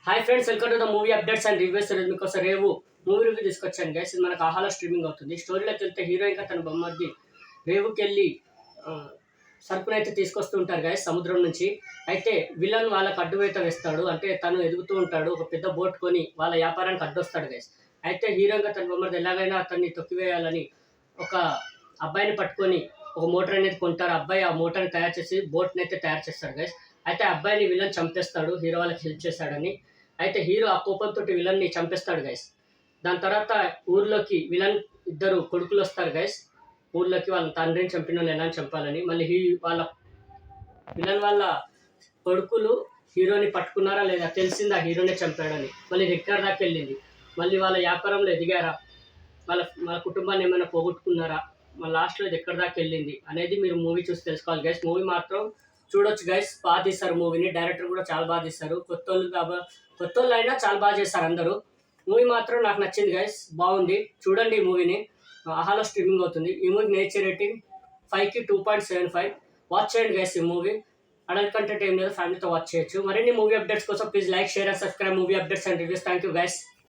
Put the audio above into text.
Hi friends, welcome to the movie updates and reviews. మీకోసం రేవు movie review తీసుకొచ్చాను guys. ఇది మనకు ఆహాలో స్ట్రీమింగ్ అవుతుంది. స్టోరీలోకి వెళ్తే హీరోయిన్ తన బొమ్మది రేవుకి వెళ్ళి సరుకునైతే తీసుకొస్తూ ఉంటారు గైస్ సముద్రం నుంచి. అయితే విలన్ వాళ్ళకి అడ్డువేత వేస్తాడు. అంటే తను ఎదుగుతూ ఉంటాడు, ఒక పెద్ద బోట్ కొని వాళ్ళ వ్యాపారానికి అడ్డొస్తాడు గైస్. అయితే హీరోయిన్గా తన బొమ్మది ఎలాగైనా అతన్ని తొక్కివేయాలని ఒక అబ్బాయిని పట్టుకొని ఒక మోటార్ అనేది కొంటారు. అబ్బాయి ఆ మోటార్ని తయారు చేసి బోట్ని అయితే తయారు చేస్తాడు గైస్. అయితే అబ్బాయిని విలన్ చంపేస్తాడు హీరో వాళ్ళకి హెల్ప్ చేశాడని. అయితే హీరో ఆ కోపంతో విలన్ని చంపేస్తాడు గైస్. దాని తర్వాత ఊర్లోకి విలన్ ఇద్దరు కొడుకులు వస్తారు గైస్. ఊర్లోకి వాళ్ళ తండ్రిని చంపిన వాళ్ళు ఎలా చంపాలని. మళ్ళీ వాళ్ళ విలన్ వాళ్ళ కొడుకులు హీరోని పట్టుకున్నారా లేదా తెలిసింది ఆ హీరోనే చంపాడని. మళ్ళీ ఎక్కడి దాకా వెళ్ళింది. మళ్ళీ వాళ్ళ వ్యాపారంలో ఎదిగారా, వాళ్ళ కుటుంబాన్ని ఏమైనా పోగొట్టుకున్నారా, మన లాస్ట్లో ఇది ఎక్కడి దాకా వెళ్ళింది అనేది మీరు మూవీ చూసి తెలుసుకోవాలి గైస్. మూవీ మాత్రం చూడొచ్చు గైస్. బాగా తీస్తారు మూవీని. డైరెక్టర్ కూడా చాలా బాగా తీస్తారు. కొత్త వాళ్ళు అయినా చాలా బాగా చేస్తారు అందరూ. మూవీ మాత్రం నాకు నచ్చింది గైస్, బాగుంది. చూడండి ఈ మూవీని. ఆహాలో స్ట్రీమింగ్ అవుతుంది. ఈ మూవీ నేచర్ రేటింగ్ 5కి 2.75. వాచ్ చేయండి గైస్ ఈ మూవీ. అడల్ట్ కంటెంట్ ఏం లేదు, ఫ్యామిలీతో వాచ్ చేయొచ్చు. మరిన్ని మూవీ అప్డేట్స్ కోసం please like, share and subscribe movie updates and reviews. Thank you guys.